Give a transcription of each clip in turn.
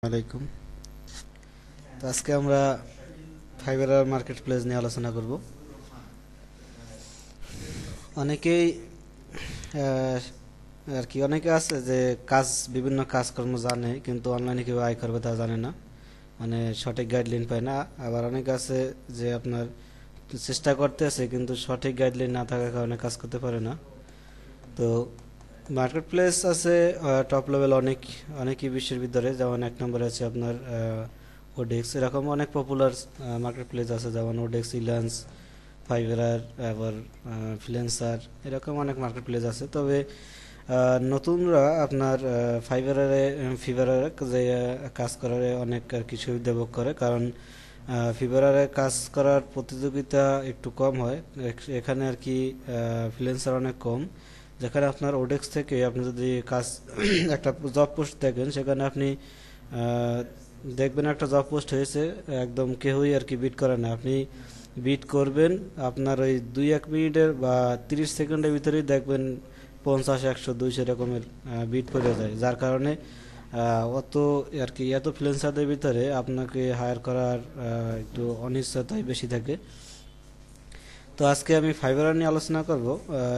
আলাইকুম। তো আজকে আমরা ফাইবার মার্কেট প্লেস নিয়ে আলোচনা করব। অনেকেই আহ, আর কি অনেকে আছে যে বিভিন্ন কাজকর্ম জানে, কিন্তু অনলাইনে কীভাবে আয় করবে তা জানে না, মানে সঠিক গাইডলাইন পায় না। আবার অনেকে আছে যে আপনার চেষ্টা করতে আছে, কিন্তু সঠিক গাইডলাইন না থাকার কারণে কাজ করতে পারে না। তো মার্কেট প্লেস আছে টপ লেভেল অনেকই বিশ্বের ভিতরে, যেমন এক নম্বরে আছে আপনার ওডেক্স। এরকম অনেক পপুলার মার্কেট প্লেস আছে, যেমন ওডেক্স, ইলান্স, ফাইবার, আবার ফ্রিল্যান্সার, এরকম অনেক মার্কেট প্লেস আছে। তবে নতুনরা আপনার ফিভারে যে কাজ করার অনেক আর কি সুবিধা ভোগ করে, কারণ ফিভারে কাজ করার প্রতিযোগিতা একটু কম হয় এখানে আর কি। ফ্রিল্যান্সার অনেক কম, যেখানে আপনার ওডেক্স থেকে আপনি যদি কাজ একটা জব পোস্ট দেখেন, সেখানে আপনি দেখবেন একটা জব পোস্ট হয়েছে, একদম কেউই আর কি বিট করে না। আপনি বিট করবেন, আপনার ওই 2-1 মিনিটের বা 30 সেকেন্ডের ভিতরেই দেখবেন 50, 100, 200 এরকমের বিট করে যায়, যার কারণে অত আর কি এত ফ্রিল্যান্সারদের ভিতরে আপনাকে হায়ার করার একটু অনিশ্চয়তাই বেশি থাকে। তো আজকে আমি ফাইবার নিয়ে আলোচনা করব।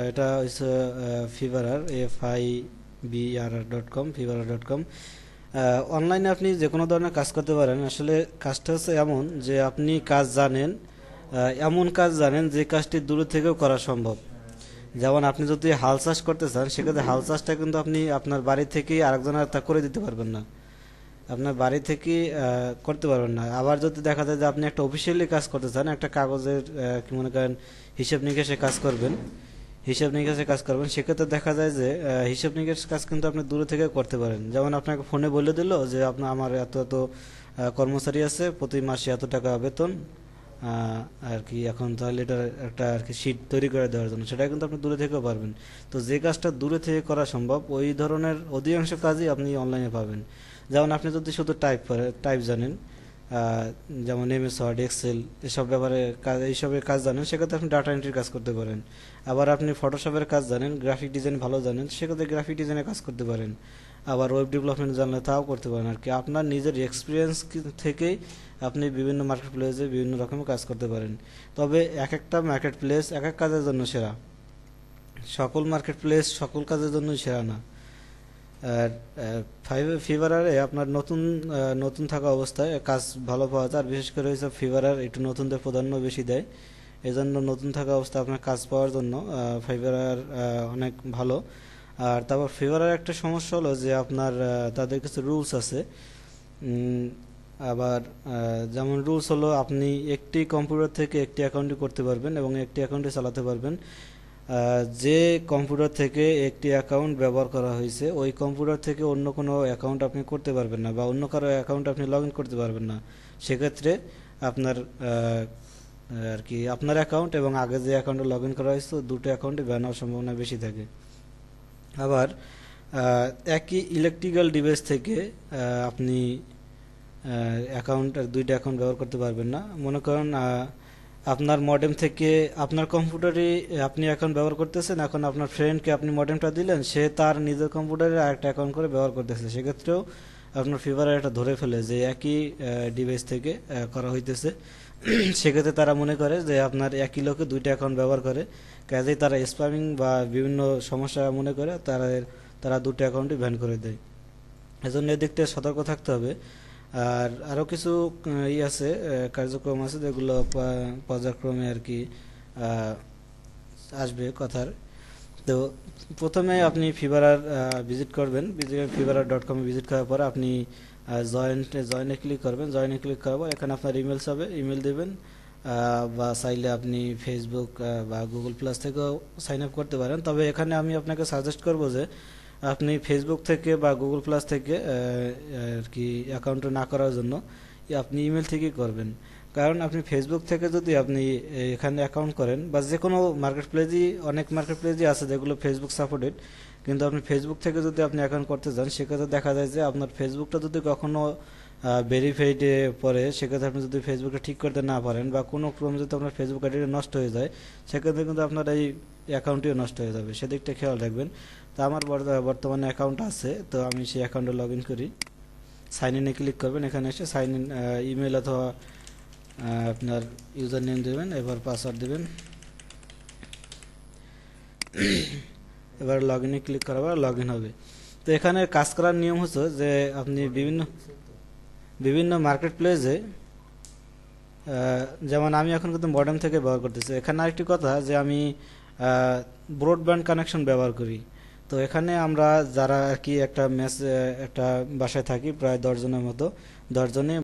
এটা হচ্ছে ফিভারার, FIBRR.com, fiverr.com। অনলাইনে আপনি যে কোনো ধরনের কাজ করতে পারেন। আসলে কাজটা হচ্ছে এমন যে আপনি কাজ জানেন, এমন কাজ জানেন যে কাজটি দূরে থেকেও করা সম্ভব। যেমন আপনি যদি হাল চাষ করতে চান, সেক্ষেত্রে হাল চাষটা কিন্তু আপনি আপনার বাড়ি থেকেই আরেকজনের তা করে দিতে পারবেন না, আপনার বাড়ি থেকে করতে পারবেন না। আবার যদি দেখা যায় যে আপনি একটা অফিসিয়ালি কাজ করতে চান, একটা কাগজের কি মনে করেন হিসাব নিকেশে কাজ করবেন, সেক্ষেত্রে দেখা যায় যে হিসাব নিকেশ কাজ কিন্তু আপনি দূরে থেকে করতে পারেন। যেমন আপনাকে ফোনে বলে দিল যে আপনার আমার এত এত কর্মচারী আছে, প্রতি মাসে এত টাকা বেতন, আর কি এখন তাহলে এটা একটা আর কি শীট তৈরি করে দেওয়ার জন্য, সেটা কিন্তু আপনি দূরে থেকেও পারবেন। তো যে কাজটা দূরে থেকে করা সম্ভব, ওই ধরনের অধিকাংশ কাজই আপনি অনলাইনে পাবেন। যেমন আপনি যদি শুধু টাইপ জানেন, যেমন MS ওয়ার্ড, এক্সেল, এসব ব্যাপারে এইসবের কাজ জানেন, সেক্ষেত্রে আপনি ডাটা এন্ট্রির কাজ করতে পারেন। আবার আপনি ফটোশপের কাজ জানেন, গ্রাফিক ডিজাইন ভালো জানেন, সেক্ষেত্রে গ্রাফিক ডিজাইনের কাজ করতে পারেন। আবার ওয়েব ডেভেলপমেন্ট জানলে তাও করতে পারেন। আর কি আপনার নিজের এক্সপিরিয়েন্স থেকেই আপনি বিভিন্ন মার্কেট প্লেসে বিভিন্ন রকমের কাজ করতে পারেন। তবে এক একটা মার্কেট প্লেস এক এক কাজের জন্য সেরা, সকল মার্কেট প্লেস সকল কাজের জন্য সেরা না। আর ফিভারে আপনার নতুন থাকা অবস্থায় কাজ ভালো পাওয়া যায়, আর বিশেষ করে হচ্ছে ফিভারার একটু নতুনদের প্রাধান্য বেশি দেয়। এই জন্য নতুন থাকা অবস্থায় আপনার কাজ পাওয়ার জন্য ফিভারার অনেক ভালো। আর তারপর ফিভারার একটা সমস্যা হলো যে আপনার তাদের কিছু রুলস আছে। উম, আবার যেমন রুলস হলো, আপনি একটি কম্পিউটার থেকে একটি অ্যাকাউন্টই করতে পারবেন এবং একটি অ্যাকাউন্টে চালাতে পারবেন। যে কম্পিউটার থেকে একটি অ্যাকাউন্ট ব্যবহার করা হয়েছে, ওই কম্পিউটার থেকে অন্য কোনো অ্যাকাউন্ট আপনি করতে পারবেন না, বা অন্য কারো অ্যাকাউন্ট আপনি লগ ইন করতে পারবেন না। সেক্ষেত্রে আপনার আর কি আপনার অ্যাকাউন্ট এবং আগে যে অ্যাকাউন্টে লগ ইন করা হয়েছে, দুটো অ্যাকাউন্টে ব্যান হওয়ার সম্ভাবনা বেশি থাকে। আবার একই ইলেকট্রিক্যাল ডিভাইস থেকে আপনি দুইটা অ্যাকাউন্ট ব্যবহার করতে পারবেন না। মনে করেন আপনার মডেম থেকে আপনার কম্পিউটারে আপনি অ্যাকাউন্ট ব্যবহার করতেছেন, এখন আপনার ফ্রেন্ডকে আপনি মডেমটা দিলেন, সে তার নিজের কম্পিউটারে আরেকটা অ্যাকাউন্ট করে ব্যবহার করতেছে, সেক্ষেত্রেও আপনার ফিভারে এটা ধরে ফেলে যে একই ডিভাইস থেকে করা হইতেছে। সেক্ষেত্রে তারা মনে করে যে আপনার একই লোকে দুইটা অ্যাকাউন্ট ব্যবহার করে, কাজেই তারা স্প্যামিং বা বিভিন্ন সমস্যা মনে করে তারা দুটো অ্যাকাউন্টই ব্যান করে দেয়। এজন্য এদিক থেকে সতর্ক থাকতে হবে। আর আরও কিছু আছে, কার্যক্রম আছে, যেগুলো পর্যায়ক্রমে আর কি আসবে কথার। তো প্রথমে আপনি ফিভারার ভিজিট করবেন, fiverr.com ভিজিট করার পর আপনি জয়েনে ক্লিক করবেন। জয়েনে ক্লিক করার পর এখানে আপনার ইমেলস হবে, ইমেল দেবেন। বা চাইলে আপনি ফেসবুক বা গুগল প্লাস থেকেও সাইন আপ করতে পারেন। তবে এখানে আমি আপনাকে সাজেস্ট করব যে আপনি ফেসবুক থেকে বা গুগল প্লাস থেকে আর কি অ্যাকাউন্ট না করার জন্য আপনি ইমেল থেকেই করবেন। কারণ আপনি ফেসবুক থেকে যদি আপনি এখানে অ্যাকাউন্ট করেন, বা যে কোনো অনেক মার্কেট প্লেসই আছে যেগুলো ফেসবুক সাপোর্টেড, কিন্তু আপনি ফেসবুক থেকে যদি আপনি অ্যাকাউন্ট করতে যান, সেক্ষেত্রে দেখা যায় যে আপনার ফেসবুকটা যদি কখনো ভেরিফাইডে পড়ে, সেক্ষেত্রে আপনি যদি ফেসবুকটা ঠিক করতে না পারেন, বা কোনো ক্রমে যদি আপনার ফেসবুক আইডিটা নষ্ট হয়ে যায়, সেক্ষেত্রে কিন্তু আপনার এই অ্যাকাউন্টটিও নষ্ট হয়ে যাবে, সেদিকটা খেয়াল রাখবেন। তো আমার বর্তমানে অ্যাকাউন্ট আছে, তো আমি সেই অ্যাকাউন্টে লগ ইন করি। সাইন ইনে ক্লিক করবেন, এখানে এসে সাইন ইন ইমেল অথবা আপনার ইউজার নেম দেবেন, এবার পাসওয়ার্ড দেবেন। এবার লগ ইনে ক্লিক করার লগ ইন হবে। তো এখানে কাজ করার নিয়ম হচ্ছে যে আপনি বিভিন্ন বিভিন্ন মার্কেট প্লেসে, যেমন আমি এখন কিন্তু মডেম থেকে ব্যবহার করতেছি। এখানে আরেকটি কথা যে আমি ব্রডব্যান্ড কানেকশন ব্যবহার করি। তো এখানে আমরা যারা আর কি একটা বাসায় থাকি প্রায় 10 জনের মতো, 10 জনে